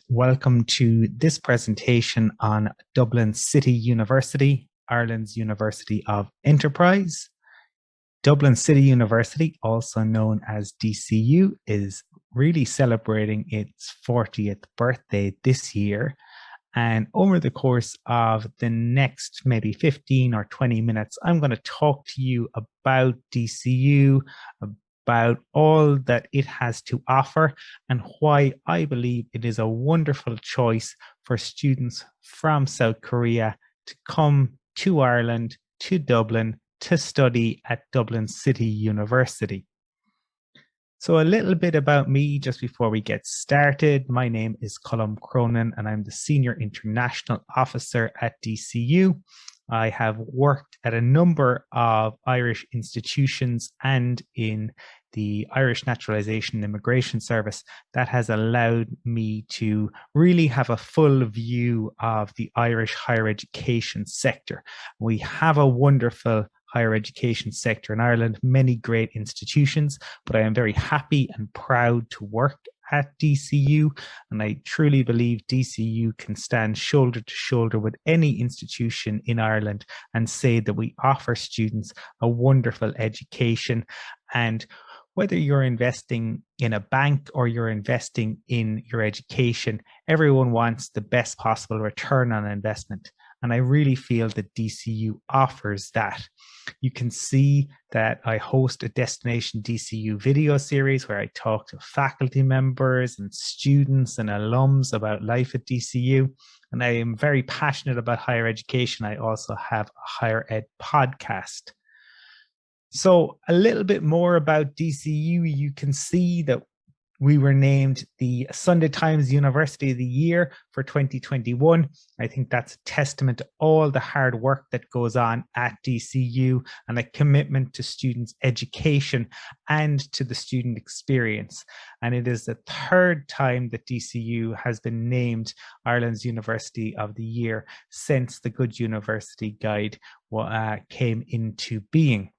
welcome to this presentation on Dublin City University, Ireland's University of Enterprise. Dublin City University, also known as DCU, is really celebrating its 40th birthday this year. And over the course of the next maybe 15 or 20 minutes, I'm going to talk to you about DCU, about all that it has to offer, and why I believe it is a wonderful choice for students from South Korea to come to Ireland, to Dublin, to study at Dublin City University. So a little bit about me just before we get started. My name is Colm Cronin and I'm the Senior International Officer at DCU. I have worked at a number of Irish institutions and in the Irish Naturalization and Immigration Service. That has allowed me to really have a full view of the Irish higher education sector. We have a wonderful higher education sector in Ireland, many great institutions, but I am very happy and proud to work at DCU, and I truly believe DCU can stand shoulder to shoulder with any institution in Ireland and say that we offer students a wonderful education. And whether you're investing in a bank or you're investing in your education, everyone wants the best possible return on investment. And I really feel that DCU offers that. You can see that I host a Destination DCU video series where I talk to faculty members and students and alums about life at DCU. And I am very passionate about higher education. I also have a higher ed podcast. So a little bit more about DCU. You can see that we were named the Sunday Times University of the Year for 2021. I think that's a testament to all the hard work that goes on at DCU and a commitment to students' education and to the student experience. And it is the third time that DCU has been named Ireland's University of the Year since the Good University Guide came into being.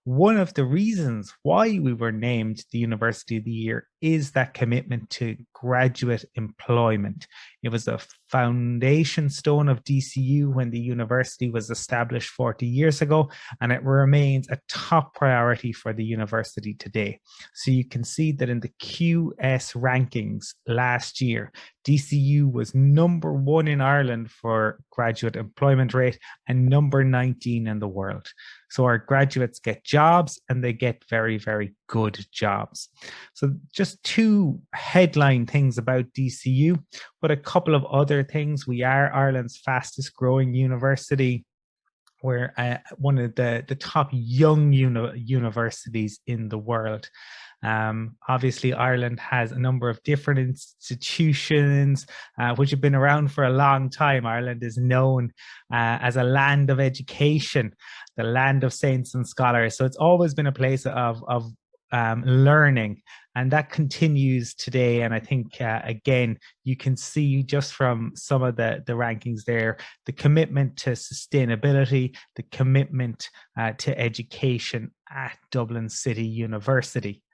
One of the reasons why we were named the University of the Year is that commitment to graduate employment. It was a foundation stone of DCU when the university was established 40 years ago, and it remains a top priority for the university today. So you can see that in the QS rankings last year, DCU was number 1 in Ireland for graduate employment rate and number 19 in the world. So our graduates get jobs and they get very, very good jobs. So just 2 headline things about DCU, but a couple of other things. We are Ireland's fastest growing university. We're one of the top young universities in the world. Obviously, Ireland has a number of different institutions which have been around for a long time. Ireland is known as a land of education, the land of saints and scholars. So it's always been a place of learning, and that continues today. And I think, again, you can see just from some of the rankings there, the commitment to sustainability, the commitment to education at Dublin City University.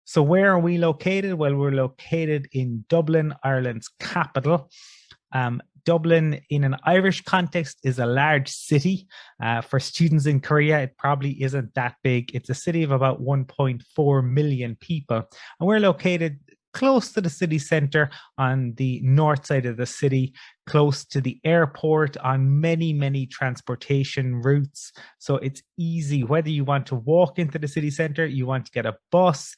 So where are we located? Well, we're located in Dublin, Ireland's capital. Dublin, in an Irish context, is a large city. For students in Korea, it probably isn't that big. It's a city of about 1.4 million people. And we're located close to the city centre on the north side of the city, close to the airport, on many, many transportation routes. So it's easy, whether you want to walk into the city centre, you want to get a bus,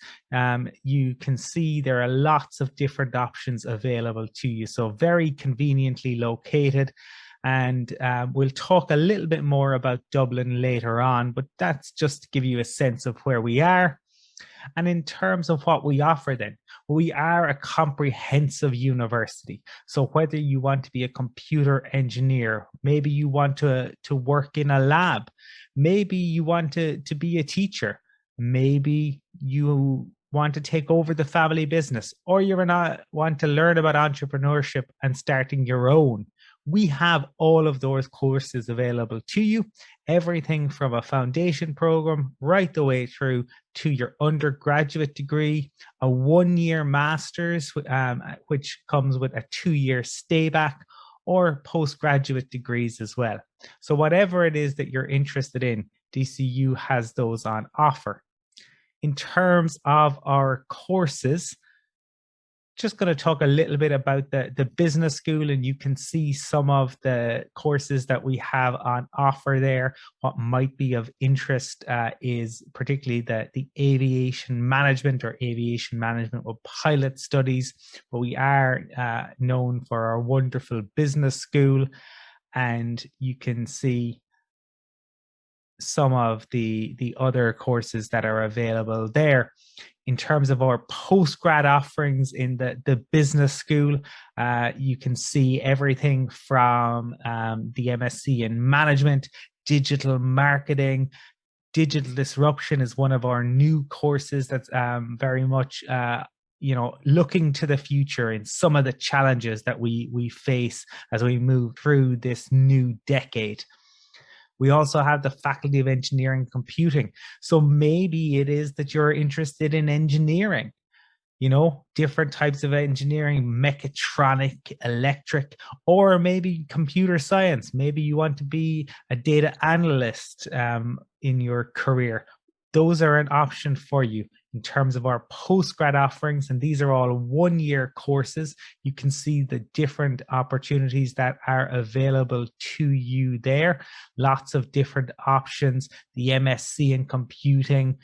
you can see there are lots of different options available to you. So very conveniently located. And we'll talk a little bit more about Dublin later on, but that's just to give you a sense of where we are. And in terms of what we offer then, we are a comprehensive university. So whether you want to be a computer engineer, maybe you want to work in a lab, maybe you want to be a teacher, maybe you want to take over the family business, or you want to learn about entrepreneurship and starting your own, We have all of those courses available to you, everything from a foundation program right the way through to your undergraduate degree, a 1-year master's, which comes with a 2-year stay back, or postgraduate degrees as well. So whatever it is that you're interested in, DCU has those on offer. In terms of our courses, just going to talk a little bit about the business school, and you can see some of the courses that we have on offer there. What might be of interest is particularly the aviation management or aviation management with pilot studies, but we are known for our wonderful business school, and you can see some of the other courses that are available there. In terms of our postgrad offerings in the business school, you can see everything from the MSc in management, digital marketing. Digital disruption is one of our new courses that's very much looking to the future in some of the challenges that we face as we move through this new decade. We also have the Faculty of Engineering and Computing. So maybe it is that you're interested in engineering, different types of engineering, mechatronic, electric, or maybe computer science. Maybe you want to be a data analyst in your career. Those are an option for you. In terms of our postgrad offerings, and these are all 1-year courses, you can see the different opportunities that are available to you there. Lots of different options. The MSc in computing,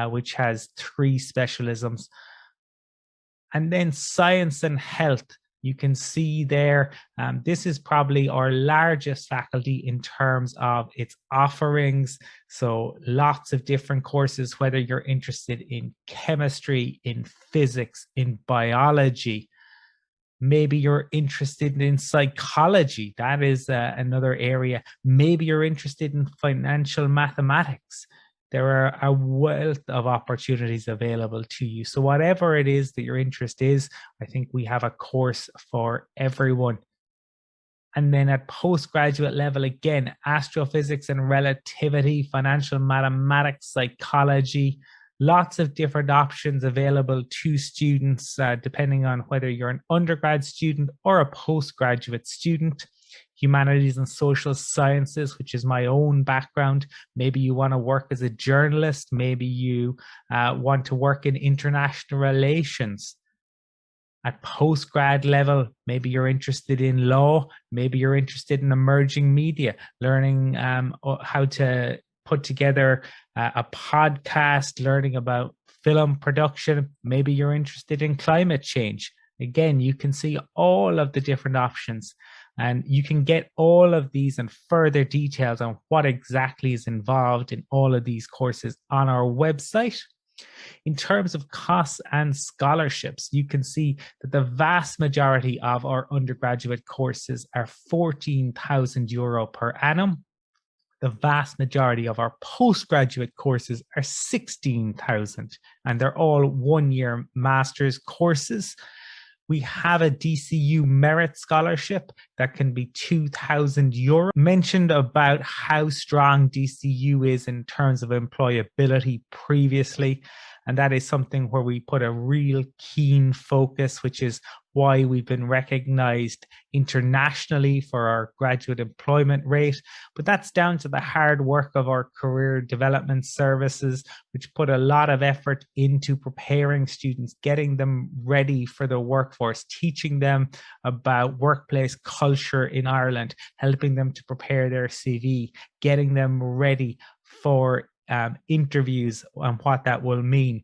which has 3 specialisms. And then science and health. You can see there, this is probably our largest faculty in terms of its offerings. So lots of different courses, whether you're interested in chemistry, in physics, in biology. Maybe you're interested in psychology. That is another area. Maybe you're interested in financial mathematics. There are a wealth of opportunities available to you. So whatever it is that your interest is, I think we have a course for everyone. And then at postgraduate level, again, astrophysics and relativity, financial mathematics, psychology, lots of different options available to students, depending on whether you're an undergrad student or a postgraduate student. Humanities and social sciences, which is my own background. Maybe you want to work as a journalist. Maybe you want to work in international relations. At postgrad level, maybe you're interested in law. Maybe you're interested in emerging media, learning how to put together a podcast, learning about film production. Maybe you're interested in climate change. Again, you can see all of the different options. And you can get all of these and further details on what exactly is involved in all of these courses on our website. In terms of costs and scholarships, you can see that the vast majority of our undergraduate courses are €14,000 per annum. The vast majority of our postgraduate courses are 16,000, and they're all 1-year master's courses. We have a DCU Merit Scholarship that can be €2,000. Mentioned about how strong DCU is in terms of employability previously. And that is something where we put a real keen focus, which is why we've been recognized internationally for our graduate employment rate. But that's down to the hard work of our career development services, which put a lot of effort into preparing students, getting them ready for the workforce, teaching them about workplace culture in Ireland, helping them to prepare their CV, getting them ready for interviews and what that will mean.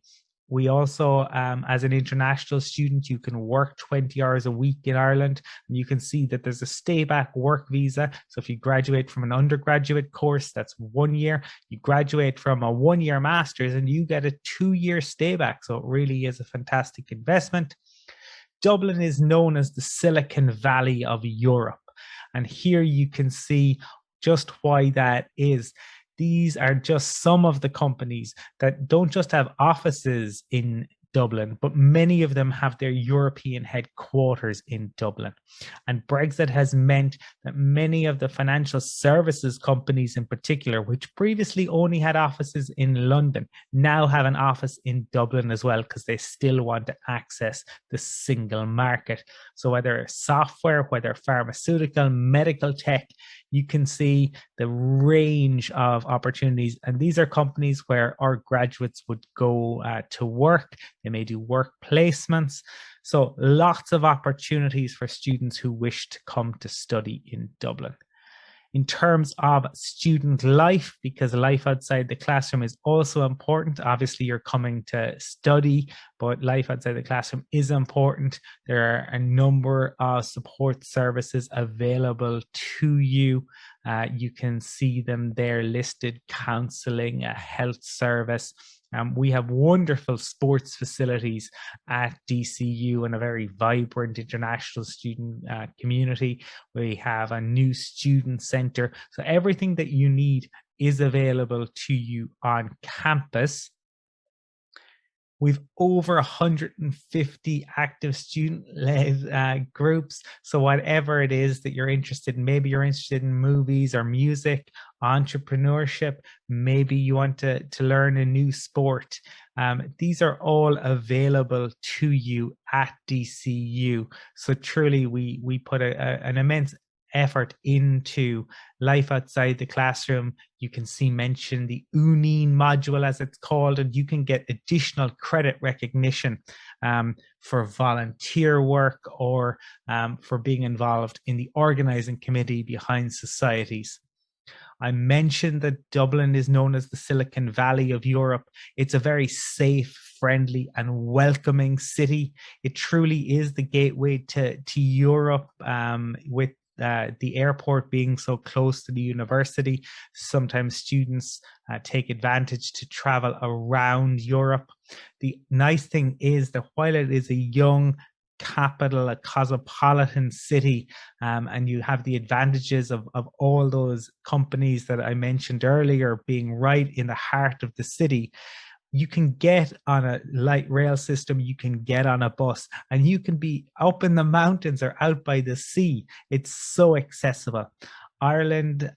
We also, as an international student, you can work 20 hours a week in Ireland, and you can see that there's a stay back work visa. So if you graduate from an undergraduate course, that's 1 year. You graduate from a 1-year master's and you get a 2-year stay back. So it really is a fantastic investment. Dublin is known as the Silicon Valley of Europe. And here you can see just why that is. These are just some of the companies that don't just have offices in Dublin, but many of them have their European headquarters in Dublin. And Brexit has meant that many of the financial services companies in particular, which previously only had offices in London, now have an office in Dublin as well, because they still want to access the single market. So whether software, whether pharmaceutical, medical tech, you can see the range of opportunities. And these are companies where our graduates would go to work. They may do work placements. So lots of opportunities for students who wish to come to study in Dublin. In terms of student life, because life outside the classroom is also important. Obviously, you're coming to study, but life outside the classroom is important. There are a number of support services available to you. You can see them there listed: counseling, a health service. We have wonderful sports facilities at DCU and a very vibrant international student community. We have a new student center. So everything that you need is available to you on campus. We've over 150 active student-led groups. So whatever it is that you're interested in, maybe you're interested in movies or music, entrepreneurship, maybe you want to learn a new sport. These are all available to you at DCU. So truly, we put an immense effort into life outside the classroom. You can see mentioned the UNIN module, as it's called, and you can get additional credit recognition for volunteer work or for being involved in the organizing committee behind societies. I mentioned that Dublin is known as the Silicon Valley of Europe. It's a very safe, friendly, and welcoming city. It truly is the gateway to Europe, with the airport being so close to the university. Sometimes students take advantage to travel around Europe. The nice thing is that while it is a young capital, a cosmopolitan city, and you have the advantages of all those companies that I mentioned earlier being right in the heart of the city, you can get on a light rail system, you can get on a bus, and you can be up in the mountains or out by the sea. It's so accessible. Ireland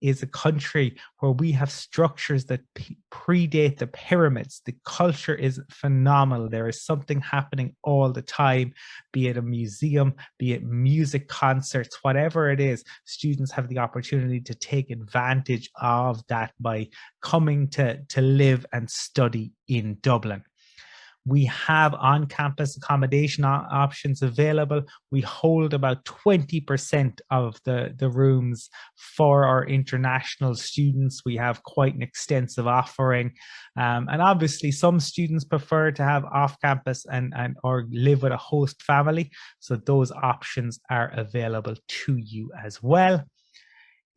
is a country where we have structures that predate the pyramids. The culture is phenomenal. There is something happening all the time, be it a museum, be it music concerts, whatever it is. Students have the opportunity to take advantage of that by coming to live and study in Dublin. We have on-campus accommodation options available. We hold about 20% of the rooms for our international students. We have quite an extensive offering. And obviously, some students prefer to have off-campus and or live with a host family. So those options are available to you as well.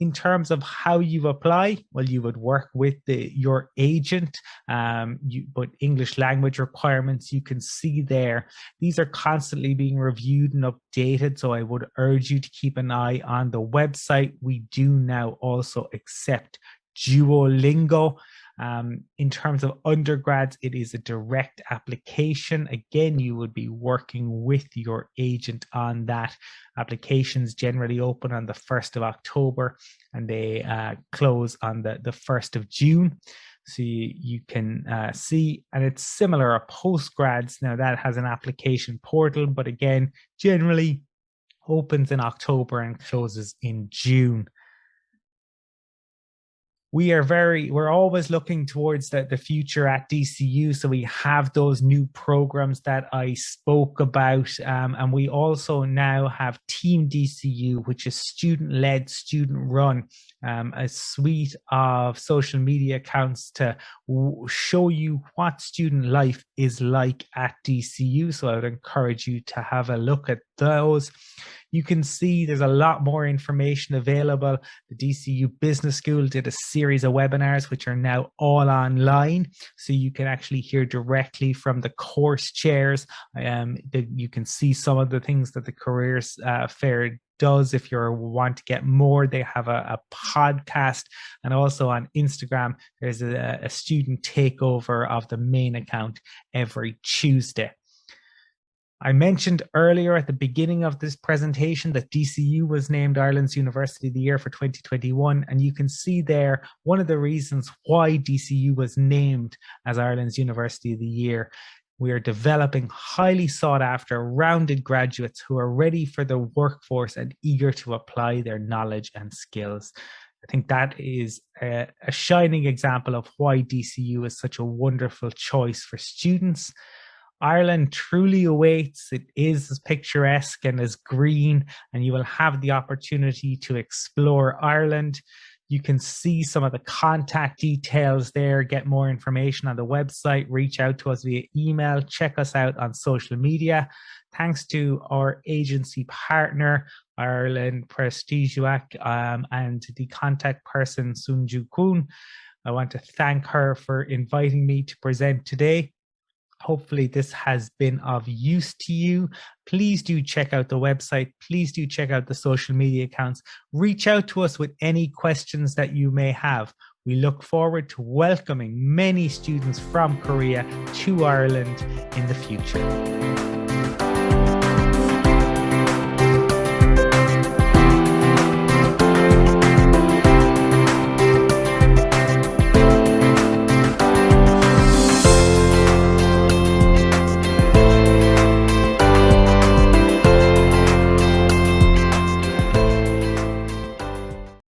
In terms of how you apply, well, you would work with your agent, but English language requirements you can see there. These are constantly being reviewed and updated, so I would urge you to keep an eye on the website. We do now also accept Duolingo. In terms of undergrads, it is a direct application. Again, you would be working with your agent on that. Applications generally open on the 1st of October and they close on the 1st of June. So you can see, and it's similar, a Postgrads. Now that has an application portal, but again, generally opens in October and closes in June. We're always looking towards the future at DCU. So we have those new programs that I spoke about. And we also now have Team DCU, which is student-led, student-run, a suite of social media accounts to show you what student life is like at DCU. So I would encourage you to have a look at those. You can see there's a lot more information available. The DCU Business School did a series of webinars, which are now all online. So you can actually hear directly from the course chairs. You can see some of the things that the careers fair does. If you want to get more, they have a podcast, and also on Instagram, there's a student takeover of the main account every Tuesday. I mentioned earlier at the beginning of this presentation that DCU was named Ireland's University of the Year for 2021, and you can see there one of the reasons why DCU was named as Ireland's University of the Year. We are developing highly sought after, rounded graduates who are ready for the workforce and eager to apply their knowledge and skills. I think that is a shining example of why DCU is such a wonderful choice for students. Ireland truly awaits. It is as picturesque and as green, and you will have the opportunity to explore Ireland. You can see some of the contact details there, get more information on the website, reach out to us via email, check us out on social media. Thanks to our agency partner, Airlandprestigi유학, and the contact person, Sunju Kun. I want to thank her for inviting me to present today. Hopefully this has been of use to you. Please do check out the website. Please do check out the social media accounts. Reach out to us with any questions that you may have. We look forward to welcoming many students from Korea to Ireland in the future.